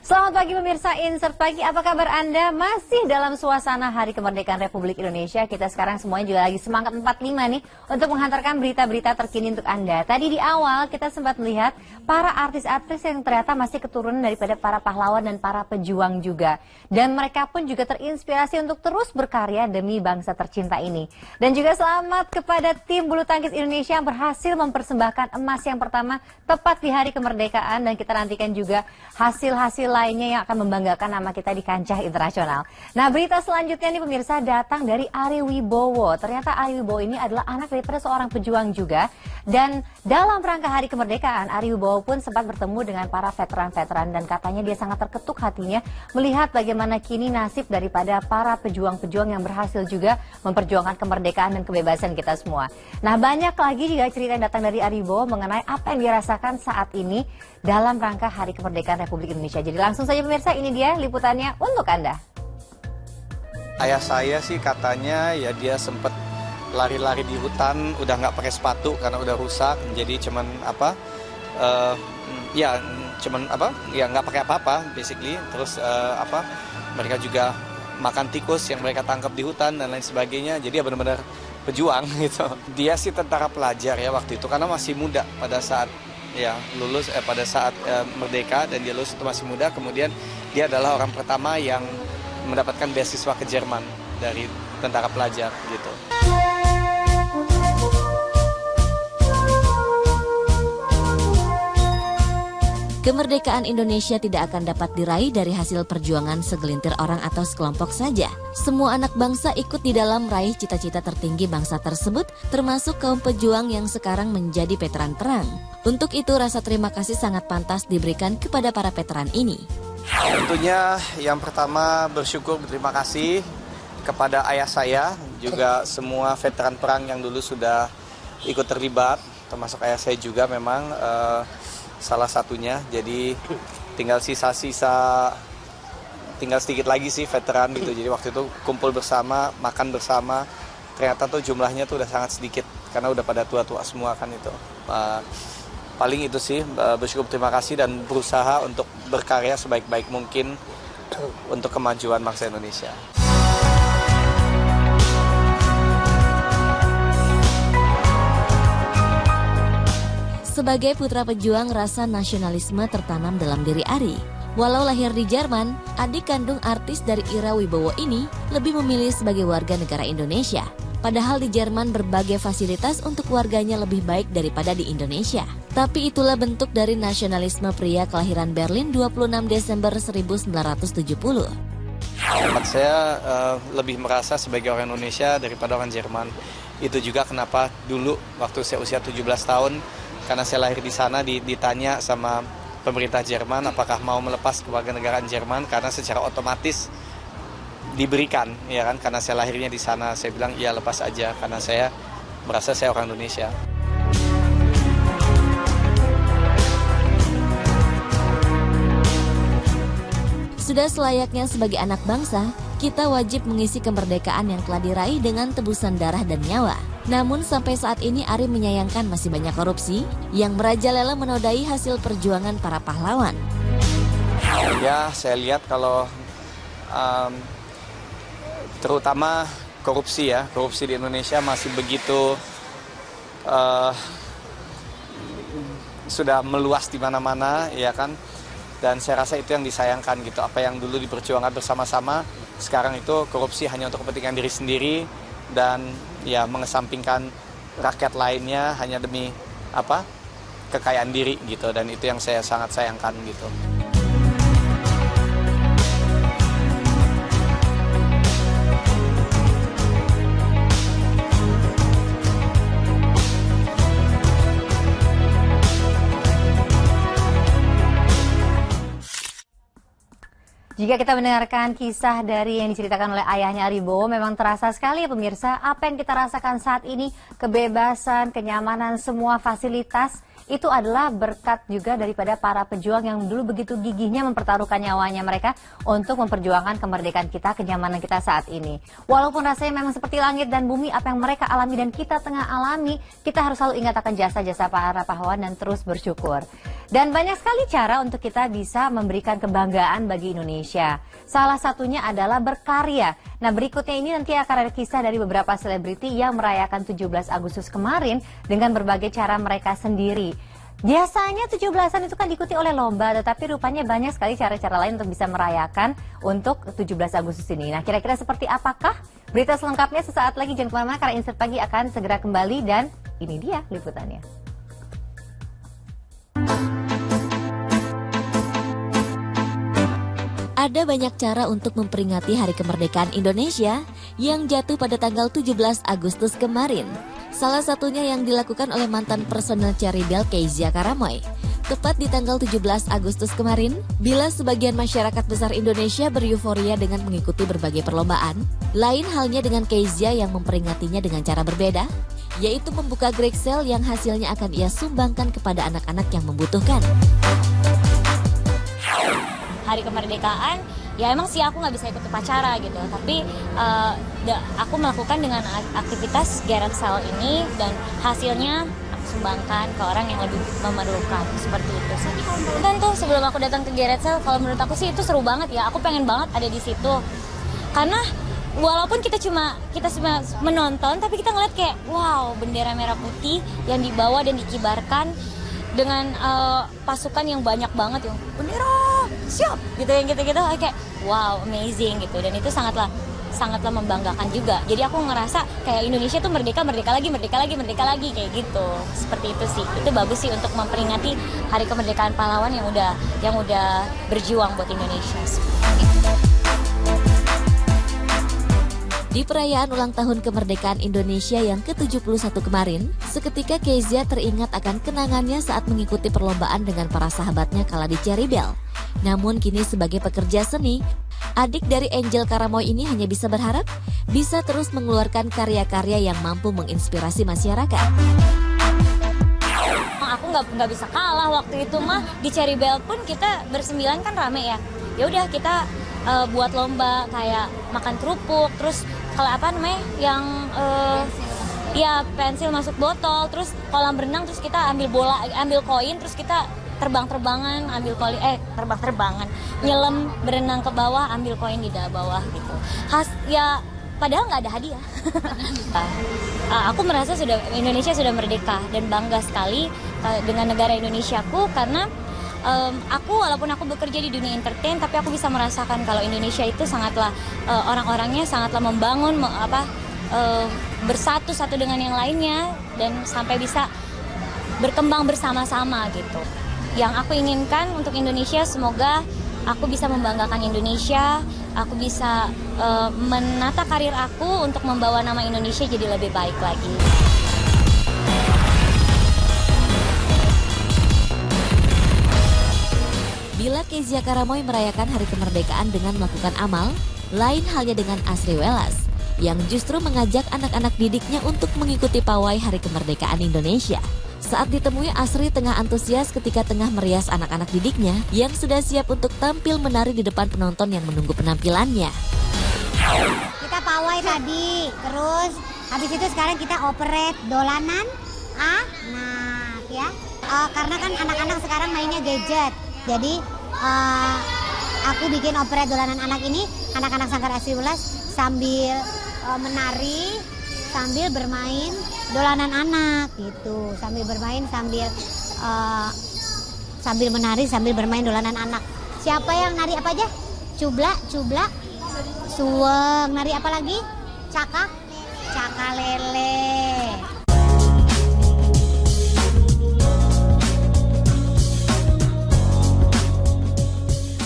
Selamat pagi pemirsa Insert Pagi, apa kabar Anda? Masih dalam suasana Hari Kemerdekaan Republik Indonesia. Kita sekarang semuanya juga lagi semangat 45 nih untuk menghantarkan berita-berita terkini untuk Anda. Tadi di awal kita sempat melihat para artis-artis yang ternyata masih keturunan daripada para pahlawan dan para pejuang juga. Dan mereka pun juga terinspirasi untuk terus berkarya demi bangsa tercinta ini. Dan juga selamat kepada tim bulu tangkis Indonesia yang berhasil mempersembahkan emas yang pertama tepat di Hari Kemerdekaan. Dan kita nantikan juga hasil-hasil lainnya yang akan membanggakan nama kita di kancah internasional. Nah, berita selanjutnya nih pemirsa datang dari Ari Wibowo. Ternyata Ari Wibowo ini adalah anak daripada seorang pejuang juga. Dan dalam rangka Hari Kemerdekaan, Ari Wibowo pun sempat bertemu dengan para veteran-veteran dan katanya dia sangat terketuk hatinya melihat bagaimana kini nasib daripada para pejuang-pejuang yang berhasil juga memperjuangkan kemerdekaan dan kebebasan kita semua. Nah, banyak lagi juga cerita yang datang dari Ari Wibowo mengenai apa yang dirasakan saat ini dalam rangka Hari Kemerdekaan Republik Indonesia. Jadi langsung saja pemirsa, ini dia liputannya untuk Anda. Ayah saya sih katanya ya dia sempat lari-lari di hutan, udah nggak pakai sepatu karena udah rusak, jadi cuman nggak pakai apa-apa basically. Terus mereka juga makan tikus yang mereka tangkap di hutan dan lain sebagainya. Jadi ya benar-benar pejuang gitu. Dia sih tentara pelajar ya waktu itu karena masih muda pada saat lulus pada saat merdeka, dan dia lulus itu masih muda. Kemudian dia adalah orang pertama yang mendapatkan beasiswa ke Jerman dari tentara pelajar gitu. Kemerdekaan Indonesia tidak akan dapat diraih dari hasil perjuangan segelintir orang atau sekelompok saja. Semua anak bangsa ikut di dalam raih cita-cita tertinggi bangsa tersebut, termasuk kaum pejuang yang sekarang menjadi veteran perang. Untuk itu rasa terima kasih sangat pantas diberikan kepada para veteran ini. Tentunya yang pertama berterima kasih kepada ayah saya, juga semua veteran perang yang dulu sudah ikut terlibat, termasuk ayah saya juga memang salah satunya. Jadi tinggal sedikit lagi sih veteran gitu. Jadi waktu itu kumpul bersama, makan bersama, ternyata tuh jumlahnya tuh udah sangat sedikit karena udah pada tua-tua semua kan itu. Paling itu sih, terima kasih dan berusaha untuk berkarya sebaik-baik mungkin untuk kemajuan bangsa Indonesia. Sebagai putra pejuang, rasa nasionalisme tertanam dalam diri Ari. Walau lahir di Jerman, adik kandung artis dari Ira Wibowo ini lebih memilih sebagai warga negara Indonesia. Padahal di Jerman berbagai fasilitas untuk warganya lebih baik daripada di Indonesia. Tapi itulah bentuk dari nasionalisme pria kelahiran Berlin 26 Desember 1970. Saya lebih merasa sebagai orang Indonesia daripada orang Jerman. Itu juga kenapa dulu waktu saya usia 17 tahun, karena saya lahir di sana, ditanya sama pemerintah Jerman apakah mau melepas kewarganegaraan Jerman, karena secara otomatis diberikan, ya kan, karena saya lahirnya di sana. Saya bilang iya, lepas aja, karena saya merasa saya orang Indonesia. Sudah selayaknya sebagai anak bangsa, kita wajib mengisi kemerdekaan yang telah diraih dengan tebusan darah dan nyawa. Namun sampai saat ini Ari menyayangkan masih banyak korupsi yang merajalela menodai hasil perjuangan para pahlawan. Ya, saya lihat kalau terutama korupsi di Indonesia masih begitu sudah meluas di mana-mana, ya kan. Dan saya rasa itu yang disayangkan gitu. Apa yang dulu diperjuangkan bersama-sama, sekarang itu korupsi hanya untuk kepentingan diri sendiri dan ya mengesampingkan rakyat lainnya hanya demi kekayaan diri gitu. Dan itu yang saya sangat sayangkan gitu. Jika kita mendengarkan kisah dari yang diceritakan oleh ayahnya Ari Wibowo, memang terasa sekali ya pemirsa, apa yang kita rasakan saat ini, kebebasan, kenyamanan, semua fasilitas itu adalah berkat juga daripada para pejuang yang dulu begitu gigihnya mempertaruhkan nyawanya mereka untuk memperjuangkan kemerdekaan kita, kenyamanan kita saat ini. Walaupun rasanya memang seperti langit dan bumi apa yang mereka alami dan kita tengah alami, kita harus selalu ingat akan jasa-jasa para pahlawan dan terus bersyukur. Dan banyak sekali cara untuk kita bisa memberikan kebanggaan bagi Indonesia. Salah satunya adalah berkarya. Nah, berikutnya ini nanti akan ada kisah dari beberapa selebriti yang merayakan 17 Agustus kemarin dengan berbagai cara mereka sendiri. Biasanya 17-an itu kan diikuti oleh lomba, tetapi rupanya banyak sekali cara-cara lain untuk bisa merayakan untuk 17 Agustus ini. Nah, kira-kira seperti apakah? Berita selengkapnya sesaat lagi, jangan kemana-mana karena Insert Pagi akan segera kembali dan ini dia liputannya. Ada banyak cara untuk memperingati Hari Kemerdekaan Indonesia yang jatuh pada tanggal 17 Agustus kemarin. Salah satunya yang dilakukan oleh mantan personel Ceribel Kezia Karamoy. Tepat di tanggal 17 Agustus kemarin, bila sebagian masyarakat besar Indonesia beryuforia dengan mengikuti berbagai perlombaan, lain halnya dengan Kezia yang memperingatinya dengan cara berbeda, yaitu membuka garage sale yang hasilnya akan ia sumbangkan kepada anak-anak yang membutuhkan. Hari kemerdekaan, ya emang sih aku nggak bisa ikut upacara gitu, tapi aku melakukan dengan aktivitas garage sale ini dan hasilnya aku sumbangkan ke orang yang lebih memerlukan, seperti itu sih. Dan tuh sebelum aku datang ke garage sale, kalau menurut aku sih itu seru banget ya, aku pengen banget ada di situ, karena walaupun kita cuma menonton, tapi kita ngeliat kayak wow, bendera merah putih yang dibawa dan dikibarkan dengan pasukan yang banyak banget yang bendera siap gitu, yang gitu-gitu kayak wow, amazing gitu, dan itu sangatlah membanggakan juga. Jadi aku ngerasa kayak Indonesia tuh merdeka lagi kayak gitu. Seperti itu sih. Itu bagus sih untuk memperingati Hari Kemerdekaan Pahlawan yang udah berjuang buat Indonesia. Di perayaan ulang tahun kemerdekaan Indonesia yang ke-71 kemarin, seketika Kezia teringat akan kenangannya saat mengikuti perlombaan dengan para sahabatnya kala di Ceribel. Namun kini sebagai pekerja seni, adik dari Angel Karamoy ini hanya bisa berharap bisa terus mengeluarkan karya-karya yang mampu menginspirasi masyarakat. Aku nggak bisa kalah waktu itu mah. Di Ceribel pun kita bersembilan kan rame ya. Ya udah kita buat lomba kayak makan kerupuk, terus kalau apa namanya yang ya pensil masuk botol, terus kolam renang, terus kita ambil bola, ambil koin, terus kita terbang-terbangan, terbang-terbangan, nyelam, berenang ke bawah, ambil koin di bawah gitu. Ya padahal nggak ada hadiah. Aku merasa Indonesia sudah merdeka dan bangga sekali dengan negara Indonesiaku, karena aku walaupun aku bekerja di dunia entertain, tapi aku bisa merasakan kalau Indonesia itu sangatlah orang-orangnya sangatlah membangun bersatu satu dengan yang lainnya dan sampai bisa berkembang bersama-sama gitu. Yang aku inginkan untuk Indonesia, semoga aku bisa membanggakan Indonesia, aku bisa menata karir aku untuk membawa nama Indonesia jadi lebih baik lagi. Bila Kezia Karamoy merayakan Hari Kemerdekaan dengan melakukan amal, lain halnya dengan Asri Welas, yang justru mengajak anak-anak didiknya untuk mengikuti pawai Hari Kemerdekaan Indonesia. Saat ditemui, Asri tengah antusias ketika tengah merias anak-anak didiknya yang sudah siap untuk tampil menari di depan penonton yang menunggu penampilannya. Kita pawai tadi, terus habis itu sekarang kita operate dolanan anak ya. Karena kan anak-anak sekarang mainnya gadget. Jadi aku bikin operate dolanan anak ini, anak-anak Sanggar Asri Welas sambil menari, sambil bermain dolanan anak gitu, sambil bermain, sambil menari, sambil bermain dolanan anak. Siapa yang nari apa aja? Cublak, suweng, nari apa lagi? Caka lele.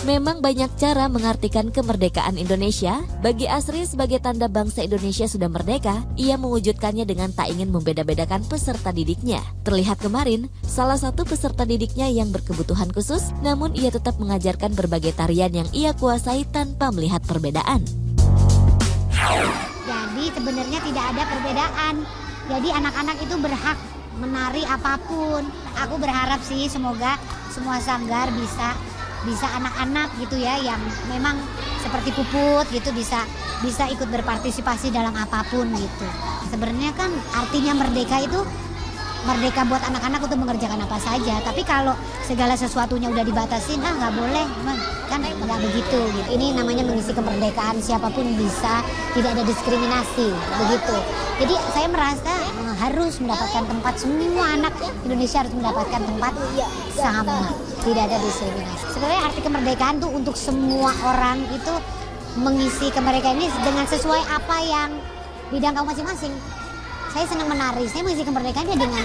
Memang banyak cara mengartikan kemerdekaan Indonesia. Bagi Asri, sebagai tanda bangsa Indonesia sudah merdeka, ia mewujudkannya dengan tak ingin membeda-bedakan peserta didiknya. Terlihat kemarin, salah satu peserta didiknya yang berkebutuhan khusus, namun ia tetap mengajarkan berbagai tarian yang ia kuasai tanpa melihat perbedaan. Jadi sebenarnya tidak ada perbedaan. Jadi anak-anak itu berhak menari apapun. Aku berharap sih semoga semua sanggar bisa anak-anak gitu ya yang memang seperti Puput gitu bisa ikut berpartisipasi dalam apapun gitu. Sebenarnya kan artinya merdeka itu merdeka buat anak-anak untuk mengerjakan apa saja. Tapi kalau segala sesuatunya udah dibatasin, nggak boleh, kan nggak begitu. Gitu. Ini namanya mengisi kemerdekaan, siapapun bisa, tidak ada diskriminasi, begitu. Jadi saya merasa harus mendapatkan tempat, semua anak Indonesia harus mendapatkan tempat sama, tidak ada diskriminasi. Sebenarnya arti kemerdekaan tuh untuk semua orang itu mengisi kemerdekaan ini dengan sesuai apa yang bidang kamu masing-masing. Saya senang menari, saya mengisi kemerdekaannya dengan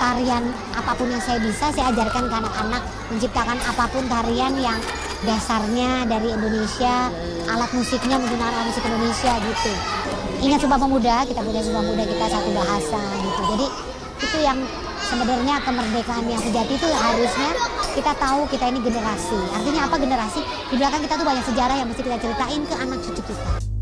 tarian apapun yang saya bisa, saya ajarkan ke anak-anak, menciptakan apapun tarian yang dasarnya dari Indonesia, alat musiknya menggunakan alat musik Indonesia gitu. Ingat Sumpah Pemuda, kita punya Sumpah Pemuda, kita satu bahasa gitu. Jadi itu yang sebenarnya kemerdekaan yang sejati itu harusnya kita tahu kita ini generasi. Artinya apa generasi? Di belakang kita tuh banyak sejarah yang mesti kita ceritain ke anak cucu kita.